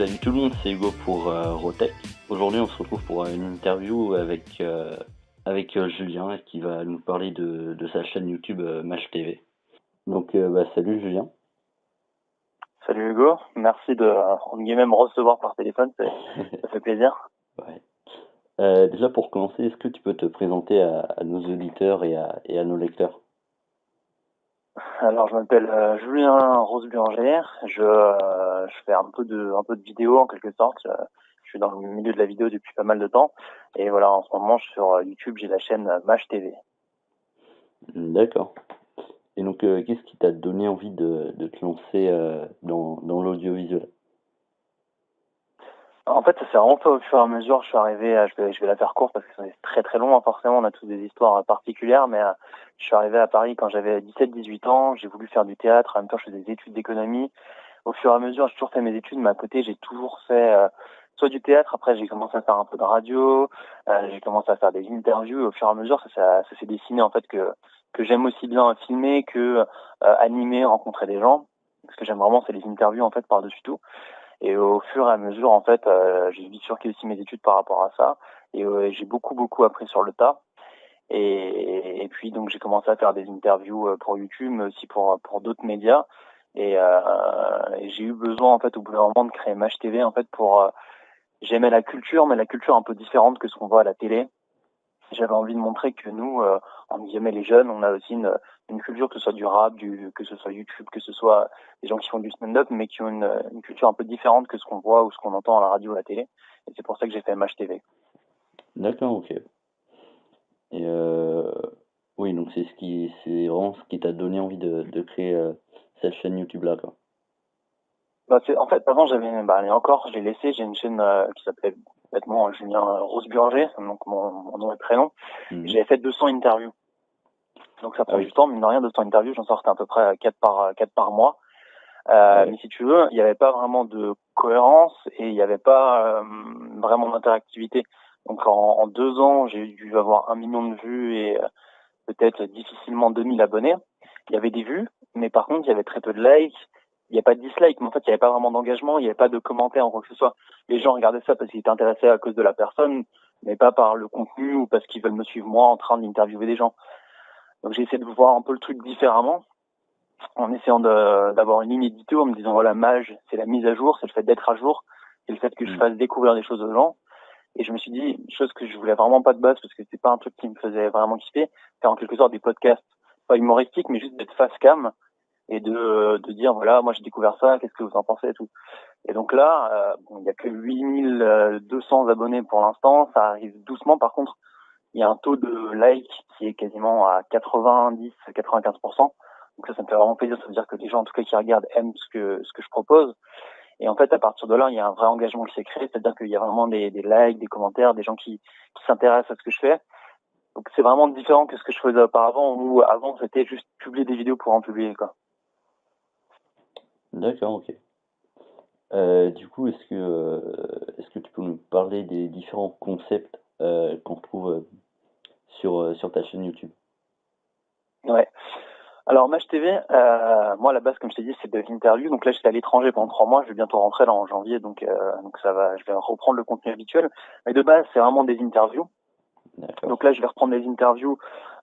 Salut tout le monde, c'est Hugo pour Rotech. Aujourd'hui, on se retrouve pour une interview avec Julien qui va nous parler de sa chaîne YouTube Match TV. Donc, salut Julien. Salut Hugo, merci de entre guillemets me recevoir par téléphone, ça fait plaisir. Ouais. Déjà pour commencer, est-ce que tu peux te présenter à nos auditeurs et à nos lecteurs? Alors je m'appelle Julien Rose-Bulanger, je fais un peu de vidéo en quelque sorte. Je suis dans le milieu de la vidéo depuis pas mal de temps et voilà, en ce moment je suis sur YouTube, j'ai la chaîne Match TV. D'accord. Et donc, qu'est-ce qui t'a donné envie de te lancer dans l'audiovisuel? En fait, ça s'est vraiment fait au fur et à mesure. Je suis arrivé, je vais la faire courte parce que c'est très très long, hein, forcément, on a tous des histoires particulières, mais je suis arrivé à Paris quand j'avais 17-18 ans. J'ai voulu faire du théâtre, en même temps, je faisais des études d'économie. Au fur et à mesure, j'ai toujours fait mes études, mais à côté, j'ai toujours fait soit du théâtre. Après, j'ai commencé à faire un peu de radio, j'ai commencé à faire des interviews. Et au fur et à mesure, ça s'est dessiné en fait que j'aime aussi bien filmer que animer, rencontrer des gens. Ce que j'aime vraiment, c'est les interviews en fait par-dessus tout. Et au fur et à mesure, en fait, j'ai bifurqué aussi mes études par rapport à ça. Et j'ai beaucoup appris sur le tas. Et puis donc j'ai commencé à faire des interviews pour YouTube, mais aussi pour d'autres médias. Et j'ai eu besoin en fait au bout d'un moment de créer Match TV en fait pour j'aimais la culture, mais la culture un peu différente que ce qu'on voit à la télé. J'avais envie de montrer que nous, en guillemets les jeunes, on a aussi une culture, que ce soit du rap, que ce soit YouTube, que ce soit des gens qui font du stand-up, mais qui ont une culture un peu différente que ce qu'on voit ou ce qu'on entend à la radio ou à la télé. Et c'est pour ça que j'ai fait Match TV. D'accord, ok. Et oui, donc c'est vraiment ce qui t'a donné envie de créer cette chaîne YouTube là, quoi. En fait, avant, et encore, je l'ai laissé, j'ai une chaîne qui s'appelait bêtement Julien Rose-Bulanger, donc mon nom et prénom. Mhm. J'avais fait 200 interviews. Donc ça Ah prend oui, du temps, mine de rien, 200 interviews, j'en sortais à peu près 4 par mois. ouais. Mais si tu veux, il n'y avait pas vraiment de cohérence et il n'y avait pas vraiment d'interactivité. Donc en 2 ans, j'ai dû avoir 1 million de vues et peut-être difficilement 2 000 abonnés. Il y avait des vues, mais par contre, il y avait très peu de likes. Il n'y a pas de dislikes, mais en fait, il n'y avait pas vraiment d'engagement, il n'y avait pas de commentaires ou quoi que ce soit. Les gens regardaient ça parce qu'ils étaient intéressés à cause de la personne, mais pas par le contenu ou parce qu'ils veulent me suivre moi en train d'interviewer des gens. Donc j'ai essayé de voir un peu le truc différemment, en essayant d'avoir une ligne édito, en me disant voilà, Mage, c'est la mise à jour, c'est le fait d'être à jour, c'est le fait que je Mhm. fasse découvrir des choses aux gens. Et je me suis dit, une chose que je voulais vraiment pas de base, parce que c'est pas un truc qui me faisait vraiment kiffer, faire en quelque sorte des podcasts, pas humoristiques, mais juste d'être face cam, et de dire, voilà, moi j'ai découvert ça, qu'est-ce que vous en pensez et tout. Et donc là, il y a que 8200 abonnés pour l'instant, ça arrive doucement, par contre, il y a un taux de like qui est quasiment à 90-95%. Donc ça me fait vraiment plaisir, ça veut dire que les gens, en tout cas, qui regardent, aiment ce que je propose. Et en fait, à partir de là, il y a un vrai engagement qui s'est créé, c'est-à-dire qu'il y a vraiment des likes, des commentaires, des gens qui s'intéressent à ce que je fais. Donc c'est vraiment différent que ce que je faisais auparavant, où avant c'était juste publier des vidéos pour en publier, quoi. D'accord, ok. Du coup, est-ce que tu peux nous parler des différents concepts qu'on retrouve sur ta chaîne YouTube? Ouais. Alors Match TV, moi à la base, comme je t'ai dit, c'est de l'interview. Donc là, j'étais à l'étranger pendant 3 mois. Je vais bientôt rentrer là en janvier, donc ça va. Je vais reprendre le contenu habituel. Mais de base, c'est vraiment des interviews. D'accord. Donc là, je vais reprendre les interviews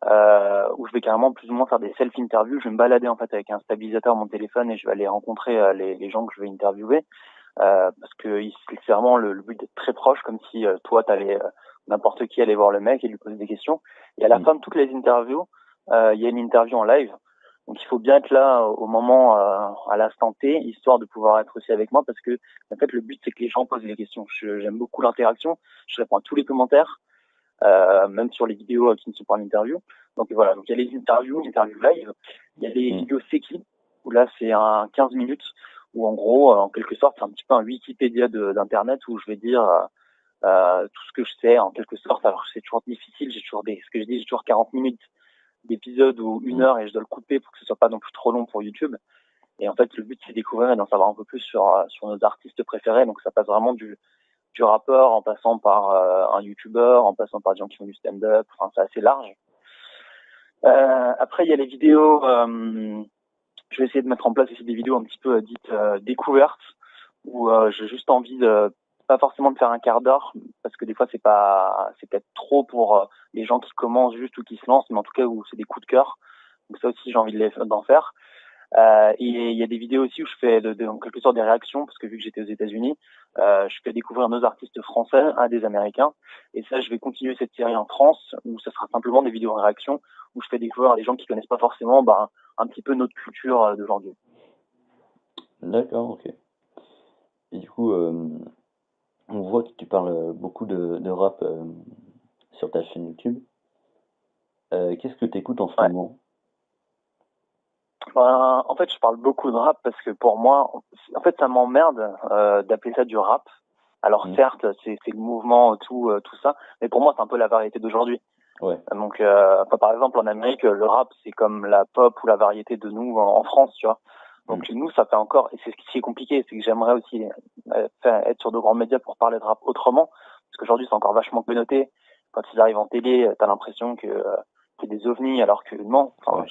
où je vais carrément plus ou moins faire des self-interviews. Je vais me balader en fait avec un stabilisateur mon téléphone et je vais aller rencontrer les gens que je vais interviewer parce que c'est vraiment le but d'être très proche, comme si toi, t'allais n'importe qui aller voir le mec et lui poser des questions. Et à la Mhm. fin de toutes les interviews, il y a une interview en live. Donc il faut bien être là au moment, à l'instant T, histoire de pouvoir être aussi avec moi, parce que en fait le but c'est que les gens posent des questions. J'aime beaucoup l'interaction. Je réponds à tous les commentaires, même sur les vidéos qui ne sont pas en interview. Donc voilà, donc il y a les interviews live, il y a les Mhm. vidéos Seki, où là c'est un 15 minutes, où en gros, en quelque sorte, c'est un petit peu un Wikipédia d'internet où je vais dire tout ce que je sais en quelque sorte. Alors c'est toujours difficile, ce que je dis, j'ai toujours 40 minutes d'épisode ou une Mhm. heure et je dois le couper pour que ce soit pas non plus trop long pour YouTube. Et en fait, le but c'est de découvrir et d'en savoir un peu plus sur nos artistes préférés. Donc ça passe vraiment du rappeur en passant par un YouTuber, en passant par des gens qui font du stand-up. Enfin, c'est assez large. Après, il y a les vidéos. Je vais essayer de mettre en place aussi des vidéos un petit peu dites découvertes, où j'ai juste envie de pas forcément de faire un quart d'heure parce que des fois c'est peut-être trop pour les gens qui commencent juste ou qui se lancent, mais en tout cas où c'est des coups de cœur. Donc ça aussi j'ai envie d'en faire. Et il y a des vidéos aussi où je fais en quelque sorte des réactions parce que vu que j'étais aux États-Unis, je fais découvrir nos artistes français à des Américains. Et ça, je vais continuer cette série en France où ça sera simplement des vidéos en réaction où je fais découvrir à des gens qui connaissent pas forcément un petit peu notre culture d'aujourd'hui. D'accord, ok. Et du coup, on voit que tu parles beaucoup de rap sur ta chaîne YouTube. Qu'est-ce que tu écoutes en ce Ouais. moment? En fait, je parle beaucoup de rap parce que pour moi, en fait, ça m'emmerde d'appeler ça du rap. Alors Hmm. certes, c'est le mouvement, tout ça, mais pour moi, c'est un peu la variété d'aujourd'hui. Ouais, Donc, par exemple, en Amérique, le rap, c'est comme la pop ou la variété de nous en France, tu vois. hmm, Donc, nous, ça fait encore, et c'est ce qui est compliqué, c'est que j'aimerais aussi être sur de grands médias pour parler de rap autrement, parce qu'aujourd'hui, c'est encore vachement connoté. Quand ils arrivent en télé, t'as l'impression que c'est des ovnis, alors que non. Enfin, ouais,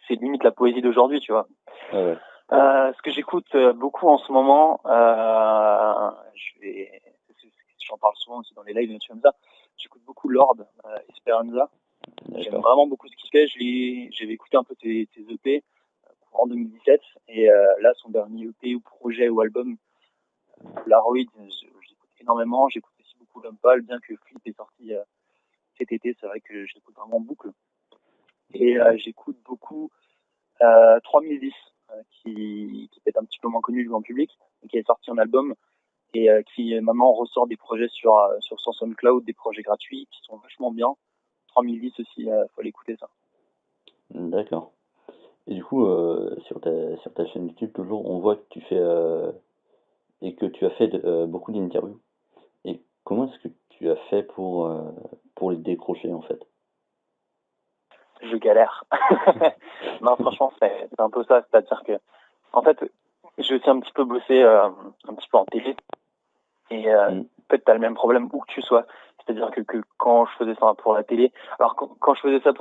c'est limite la poésie d'aujourd'hui, tu vois. ouais, ouais. Ce que j'écoute beaucoup en ce moment, j'en parle souvent aussi dans les lives, comme ça. J'écoute beaucoup Lord, Esperanza. J'aime D'accord. vraiment beaucoup ce qu'il fait. J'avais écouté un peu ses EP en 2017 et là son dernier EP ou projet ou album Polaroid, j'écoute énormément. J'écoute aussi beaucoup Lumpal, bien que Flip est sorti cet été. C'est vrai que je l'écoute vraiment en boucle. Et Ouais. j'écoute beaucoup 3010 qui est peut-être un petit peu moins connu du grand public, mais qui est sorti en album et qui maintenant ressort des projets sur son SoundCloud, des projets gratuits qui sont vachement bien. 3010 aussi, faut l'écouter ça. D'accord. Et du coup, sur ta chaîne YouTube, toujours, on voit que tu fais et que tu as fait beaucoup d'interviews. Et comment est-ce que tu as fait pour les décrocher en fait? Je galère. Non, franchement, c'est un peu ça. C'est-à-dire que, en fait, j'ai aussi un petit peu bossé un petit peu en télé. Et Hmm. en fait, t'as le même problème où que tu sois. C'est-à-dire que quand je faisais ça pour la télé, alors quand je faisais ça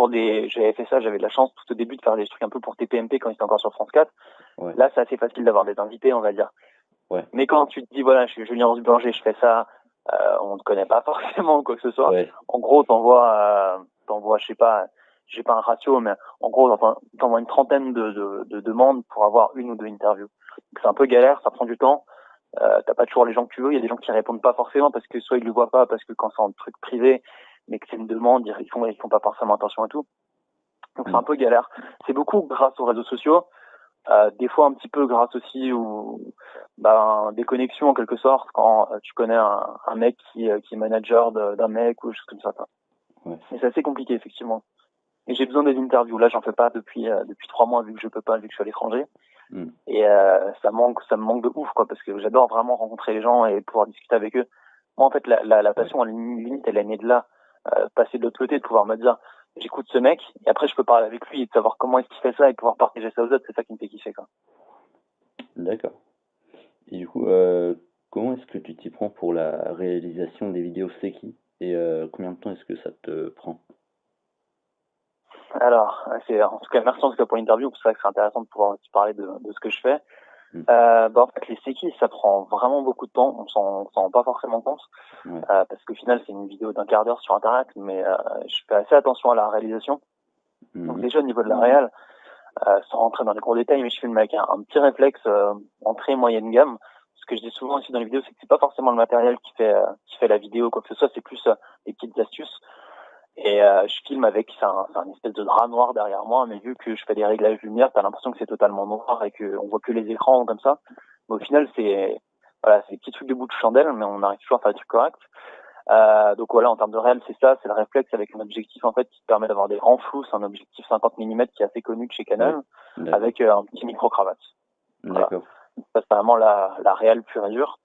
j'avais fait ça, j'avais de la chance tout au début de faire des trucs un peu pour TPMP quand j'étais encore sur France 4. Ouais, Là, c'est assez facile d'avoir des invités, on va dire. ouais, Mais quand tu te dis, voilà, je suis Julien Rossberger, je fais ça, on ne connaît pas forcément quoi que ce soit. ouais, En gros, je sais pas, j'ai pas un ratio, mais en gros, t'envoies une trentaine de demandes pour avoir une ou deux interviews. Donc c'est un peu galère, ça prend du temps. T'as pas toujours les gens que tu veux. Il y a des gens qui répondent pas forcément parce que soit ils le voient pas, parce que quand c'est un truc privé, mais que c'est une demande, ils font pas forcément attention à tout. Donc c'est hmm, un peu galère. C'est beaucoup grâce aux réseaux sociaux. Des fois un petit peu grâce aussi des connexions en quelque sorte quand tu connais un mec qui est manager d'un mec ou des choses comme ça. Quoi. ouais, Mais c'est assez compliqué effectivement. Et j'ai besoin des interviews. Là, j'en fais pas depuis 3 mois vu que je peux pas, vu que je suis à l'étranger. hmm, Et ça me manque de ouf quoi parce que j'adore vraiment rencontrer les gens et pouvoir discuter avec eux. Moi en fait la ouais, passion à la limite elle est née de là. Passer de l'autre côté, de pouvoir me dire j'écoute ce mec et après je peux parler avec lui et de savoir comment est-ce qu'il fait ça et pouvoir partager ça aux autres, c'est ça qui me fait kiffer quoi. d'accord. Et du coup, comment est-ce que tu t'y prends pour la réalisation des vidéos C'est qui? Et combien de temps est-ce que ça te prend? Alors, en tout cas, merci en tout cas pour l'interview, parce que c'est vrai que c'est intéressant de pouvoir aussi parler de ce que je fais. Hmm, En fait, les séquilles, ça prend vraiment beaucoup de temps, on s'en rend pas forcément compte, ouais, parce qu'au final, c'est une vidéo d'un quart d'heure sur Internet, mais je fais assez attention à la réalisation. Donc mhm, déjà, au niveau de la réal, sans rentrer dans les gros détails, mais je filme avec un petit réflexe entrée moyenne gamme. Ce que je dis souvent aussi dans les vidéos, c'est que c'est pas forcément le matériel qui fait la vidéo, quoi que ce soit, c'est plus des petites astuces. Et je filme avec, c'est un espèce de drap noir derrière moi, mais vu que je fais des réglages lumière, t'as l'impression que c'est totalement noir et qu'on voit que les écrans comme ça. Mais au final, c'est des petits trucs de bout de chandelle, mais on arrive toujours à faire des trucs corrects. Donc voilà, en termes de réel, c'est ça, c'est le réflexe avec un objectif en fait qui te permet d'avoir des grands flous, c'est un objectif 50 mm qui est assez connu de chez ouais, Canon, d'accord, avec un petit micro-cravate. Voilà. d'accord, Ça, c'est vraiment la réelle pure et dure.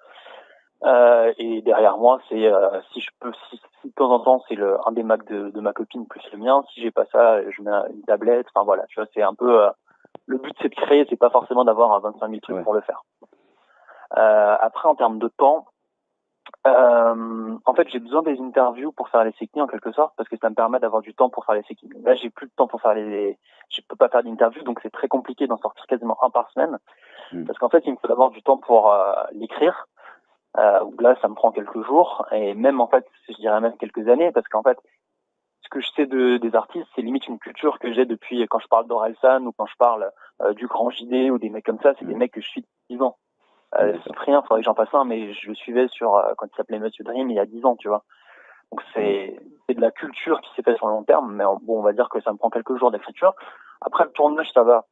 Et derrière moi, si je peux, si de temps en temps, c'est un des Macs de ma copine plus le mien. Si j'ai pas ça, je mets une tablette. Enfin voilà, tu vois, c'est un peu le but, c'est de créer, c'est pas forcément d'avoir 25 000 trucs ouais, pour le faire. Après, en termes de temps, en fait, j'ai besoin des interviews pour faire les séquilles en quelque sorte, parce que ça me permet d'avoir du temps pour faire les séquilles. Là, j'ai plus de temps pour je peux pas faire d'interviews, donc c'est très compliqué d'en sortir quasiment un par semaine. Parce qu'en fait, il me faut d'abord du temps pour l'écrire. Là, ça me prend quelques jours et même en fait, je dirais même quelques années, parce qu'en fait, ce que je sais des artistes, c'est limite une culture que j'ai depuis quand je parle d'Orelsan ou quand je parle du Grand JD ou des mecs comme ça, c'est des mecs que je suis depuis 10 ans. Cyprien, faudrait que j'en passe un, mais je le suivais sur quand il s'appelait Monsieur Dream il y a 10 ans, tu vois. Donc c'est de la culture qui s'est faite sur le long terme, mais bon, on va dire que ça me prend quelques jours d'écriture. Après le tournage, ça va.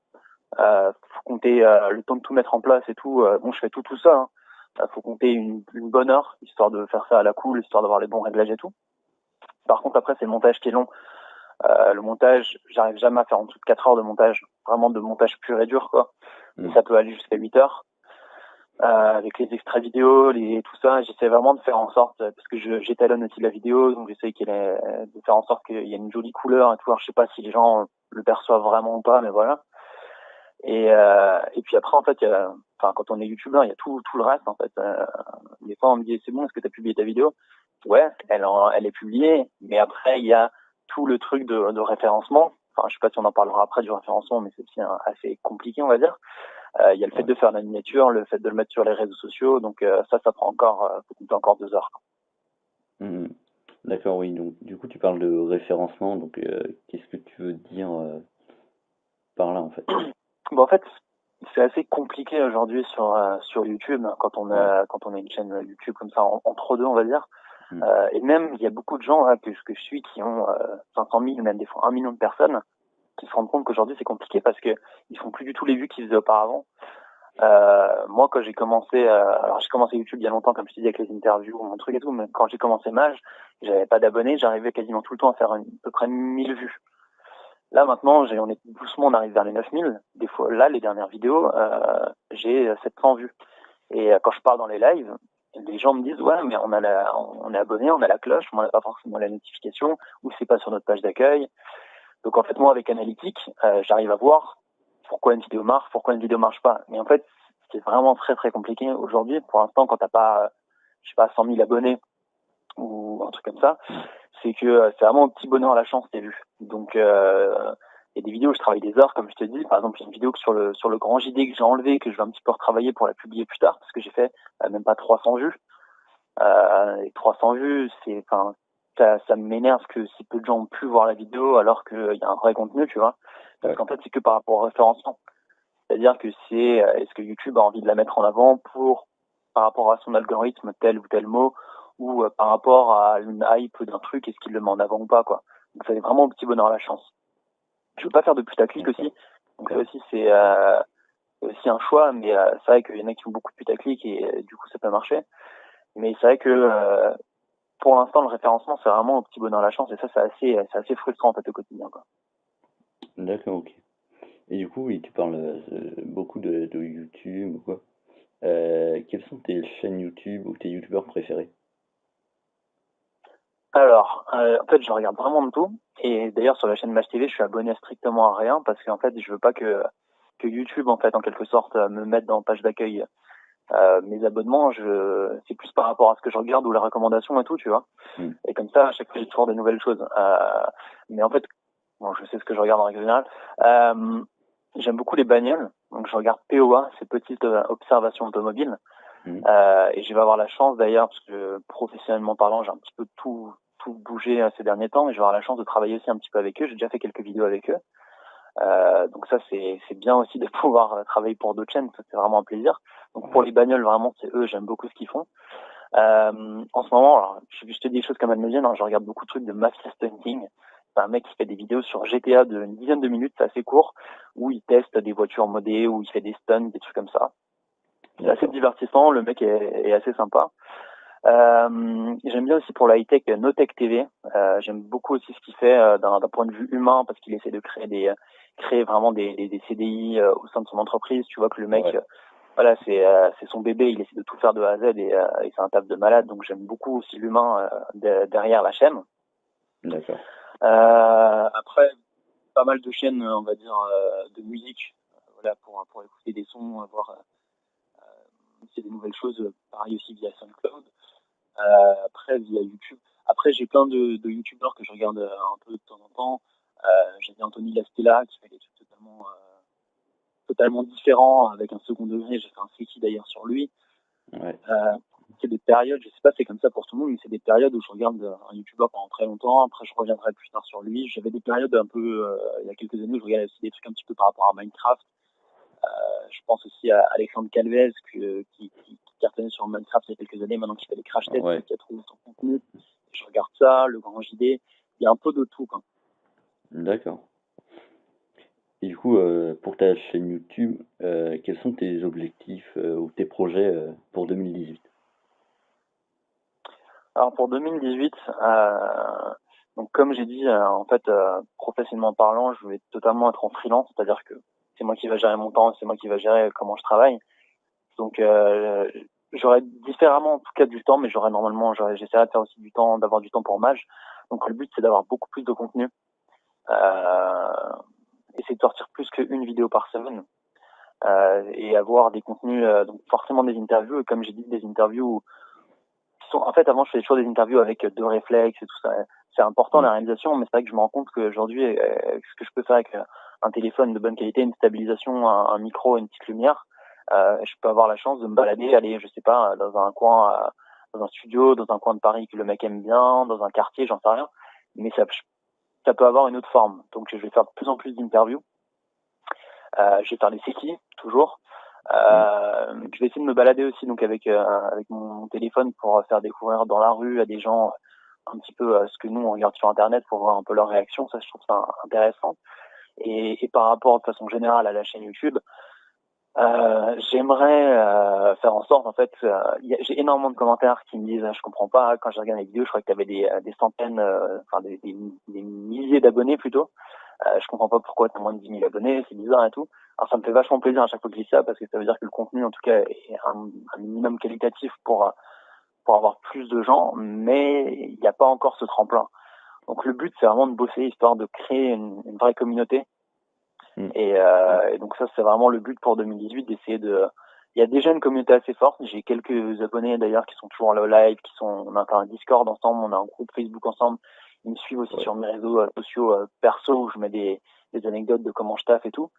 Faut compter le temps de tout mettre en place et tout. Bon, je fais tout ça. Hein. Faut compter une bonne heure, histoire de faire ça à la cool, histoire d'avoir les bons réglages et tout. Par contre, après, c'est le montage qui est long. Le montage, j'arrive jamais à faire en dessous de 4 heures de montage. Vraiment de montage pur et dur, quoi. Et ça peut aller jusqu'à 8 heures. Avec les extraits vidéo, tout ça, j'essaie vraiment de faire en sorte, parce que j'étalonne aussi la vidéo, donc j'essaie de faire en sorte qu'il y ait une jolie couleur et tout. Alors, je sais pas si les gens le perçoivent vraiment ou pas, mais voilà. Et puis après, en fait, quand on est youtubeur, il y a tout le reste, en fait. Des fois, on me dit, c'est bon, est-ce que tu as publié ta vidéo? Ouais, elle est publiée, mais après, il y a tout le truc de référencement. Enfin, je sais pas si on en parlera après du référencement, mais c'est aussi assez compliqué, on va dire. Il y a le fait de faire la miniature, le fait de le mettre sur les réseaux sociaux, donc ça prend encore 2 heures. D'accord, oui. Donc, du coup, tu parles de référencement. Donc, qu'est-ce que tu veux dire par là, en fait? Bon, en fait, c'est assez compliqué aujourd'hui sur YouTube quand on a une chaîne YouTube comme ça entre deux, on va dire. Et même il y a beaucoup de gens que je suis qui ont 500 000, même des fois 1 million de personnes, qui se rendent compte qu'aujourd'hui c'est compliqué parce que ils font plus du tout les vues qu'ils faisaient auparavant. Moi, quand j'ai commencé, alors j'ai commencé YouTube il y a longtemps, comme je te dis, avec les interviews, mon truc et tout, mais quand j'ai commencé Mage, j'avais pas d'abonnés, j'arrivais quasiment tout le temps à faire à peu près 1000 vues. Là, maintenant, on arrive vers les 9000. Des fois, là, les dernières vidéos, j'ai 700 vues. Et quand je pars dans les lives, les gens me disent, ouais, mais on est abonné, on a la cloche, mais on n'a pas forcément la notification, ou c'est pas sur notre page d'accueil. Donc, en fait, moi, avec Analytics, j'arrive à voir pourquoi une vidéo marche pas. Mais en fait, c'est vraiment très, très compliqué aujourd'hui. Pour l'instant, quand t'as pas, je sais pas, 100 000 abonnés ou un truc comme ça, c'est que c'est vraiment un petit bonheur à la chance, tes vues. Donc, il y a des vidéos où je travaille des heures, comme je te dis. Par exemple, il y a une vidéo sur le grand JD que j'ai enlevé, que je vais un petit peu retravailler pour la publier plus tard, parce que j'ai fait même pas 300 vues. Et 300 vues, ça m'énerve que si peu de gens ont pu voir la vidéo, alors qu'il y a un vrai contenu, tu vois. Parce qu'en fait, c'est que par rapport au référencement. C'est-à-dire que est-ce que YouTube a envie de la mettre en avant par rapport à son algorithme, tel ou tel mot, ou par rapport à une hype d'un truc, est-ce qu'il le met en avant ou pas, quoi. Donc ça est vraiment au petit bonheur à la chance. Je veux pas faire de putaclic aussi. Donc ça aussi, c'est aussi un choix, mais c'est vrai qu'il y en a qui font beaucoup de putaclic et du coup ça peut marcher. Mais c'est vrai que pour l'instant, le référencement, c'est vraiment au petit bonheur à la chance et ça, c'est assez frustrant en fait au quotidien, quoi. D'accord, ok. Et du coup, oui, tu parles beaucoup de YouTube ou quoi. Quelles sont tes chaînes YouTube ou tes YouTubeurs préférés? Alors, en fait, je regarde vraiment de tout. Et d'ailleurs, sur la chaîne Match TV, je suis abonné strictement à rien parce qu'en fait, je veux pas que YouTube, en fait, en quelque sorte, me mette dans page d'accueil mes abonnements. C'est plus par rapport à ce que je regarde ou les recommandations et tout, tu vois. Et comme ça, à chaque fois, j'ai toujours des nouvelles choses. Mais en fait, bon, je sais ce que je regarde en règle générale. J'aime beaucoup les bagnoles. Donc, je regarde POA, ces petites observations automobiles. Et je vais avoir la chance d'ailleurs, parce que professionnellement parlant, j'ai un petit peu tout bougé ces derniers temps, et je vais avoir la chance de travailler aussi un petit peu avec eux. J'ai déjà fait quelques vidéos avec eux. Donc ça, c'est bien aussi de pouvoir travailler pour d'autres chaînes, ça, c'est vraiment un plaisir. Donc pour les bagnoles, vraiment, c'est eux, j'aime beaucoup ce qu'ils font. En ce moment, alors, je te dis des choses comme elles me viennent, hein, je regarde beaucoup de trucs de mafia stunting. C'est un mec qui fait des vidéos sur GTA d'une dizaine de minutes, c'est assez court, où il teste des voitures modées, où il fait des stunts, des trucs comme ça. C'est assez divertissant, le mec est assez sympa. J'aime bien aussi pour la high-tech Notech TV. J'aime beaucoup aussi ce qu'il fait d'un point de vue humain parce qu'il essaie de créer vraiment des CDI au sein de son entreprise. Tu vois que le mec, voilà, c'est son bébé, il essaie de tout faire de A à Z et c'est un taf de malade. Donc j'aime beaucoup aussi l'humain derrière la chaîne. D'accord. Après, pas mal de chaînes, on va dire, de musique, voilà, pour écouter des sons, voir c'est des nouvelles choses. Pareil aussi via SoundCloud. Après, via YouTube. Après, j'ai plein de YouTubeurs que je regarde un peu de temps en temps. J'ai bien Anthony Lastella qui fait des trucs totalement totalement différent, avec un second degré. J'ai fait un Seki d'ailleurs sur lui. Ouais. C'est des périodes, je sais pas, c'est comme ça pour tout le monde, mais c'est des périodes où je regarde un youtubeur pendant très longtemps, après je reviendrai plus tard sur lui. J'avais des périodes un peu, il y a quelques années, où je regardais aussi des trucs un petit peu par rapport à Minecraft. Je pense aussi à Alexandre Calvez qui cartonnait sur Minecraft il y a quelques années, maintenant qu'il fait des crash tests, Ouais. qui a trouvé son contenu. Je regarde ça, le grand JD, il y a un peu de tout, quoi. D'accord. Et du coup, pour ta chaîne YouTube, quels sont tes objectifs ou tes projets pour 2018? Alors pour 2018, donc comme j'ai dit, en fait, professionnellement parlant, je vais totalement être en freelance, c'est-à-dire que c'est moi qui va gérer mon temps, c'est moi qui va gérer comment je travaille. Donc j'aurai différemment en tout cas du temps, mais j'essaierai de faire aussi du temps, d'avoir du temps pour Mage. Donc le but c'est d'avoir beaucoup plus de contenu, essayer de sortir plus qu'une vidéo par semaine. Et avoir des contenus, donc forcément des interviews, et comme j'ai dit, des interviews qui sont, en fait, avant, je faisais toujours des interviews avec deux réflexes et tout ça. C'est important la réalisation, mais c'est vrai que je me rends compte qu'aujourd'hui, ce que je peux faire avec un téléphone de bonne qualité, une stabilisation, un micro, une petite lumière, je peux avoir la chance de me balader, aller, je sais pas, dans un coin, dans un studio, dans un coin de Paris que le mec aime bien, dans un quartier, j'en sais rien, mais ça peut avoir une autre forme. Donc, je vais faire de plus en plus d'interviews. Je vais faire des séquilles, toujours. Je vais essayer de me balader aussi donc avec mon téléphone pour faire découvrir dans la rue à des gens un petit peu ce que nous on regarde sur internet pour voir un peu leurs réactions. Ça, je trouve ça intéressant. Et par rapport de façon générale à la chaîne YouTube, j'aimerais faire en sorte, en fait, j'ai énormément de commentaires qui me disent je comprends pas, quand je regarde les vidéos, je crois que tu avais des centaines, enfin des milliers d'abonnés plutôt. Je comprends pas pourquoi t'as moins de 10 000 abonnés, c'est bizarre et tout. Alors ça me fait vachement plaisir à chaque fois que je dis ça, parce que ça veut dire que le contenu, en tout cas, est un minimum qualitatif pour avoir plus de gens, mais il n'y a pas encore ce tremplin. Donc le but, c'est vraiment de bosser, histoire de créer une vraie communauté. Et donc ça, c'est vraiment le but pour 2018, d'essayer de... Il y a déjà une communauté assez forte. J'ai quelques abonnés d'ailleurs qui sont toujours là au live, on a un Discord ensemble, on a un groupe Facebook ensemble. Ils me suivent aussi sur mes réseaux sociaux perso où je mets des anecdotes de comment je taffe et tout.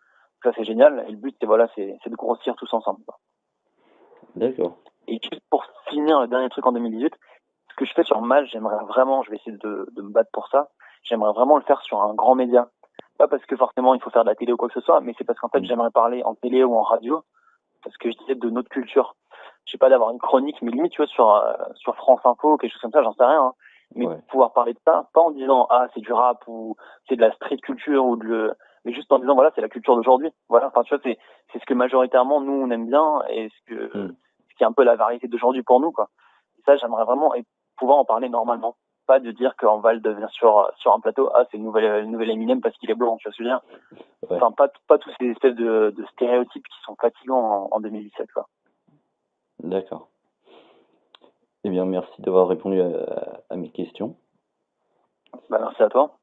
Ça c'est génial. Et le but c'est de grossir tous ensemble. D'accord. Et juste pour finir le dernier truc en 2018, ce que je fais sur Mage, j'aimerais vraiment, je vais essayer de me battre pour ça. J'aimerais vraiment le faire sur un grand média. Pas parce que forcément il faut faire de la télé ou quoi que ce soit, mais c'est parce qu'en fait j'aimerais parler en télé ou en radio, parce que je disais de notre culture. Je sais pas, d'avoir une chronique, mais limite tu vois sur France Info, quelque chose comme ça, j'en sais rien. Hein. Mais pouvoir parler de ça, pas en disant c'est du rap ou c'est de la street culture mais juste en disant voilà c'est la culture d'aujourd'hui. Voilà, enfin tu vois c'est ce que majoritairement nous on aime bien et ce qui est un peu la variété d'aujourd'hui pour nous quoi. Et ça j'aimerais vraiment pouvoir en parler normalement. Pas de dire qu'on va le devenir sur un plateau, c'est le nouvel Eminem parce qu'il est blanc, tu vois ce que je veux dire. Enfin, pas tous ces espèces de stéréotypes qui sont fatigants en 2017, quoi. D'accord. Eh bien, merci d'avoir répondu à mes questions. Merci à toi.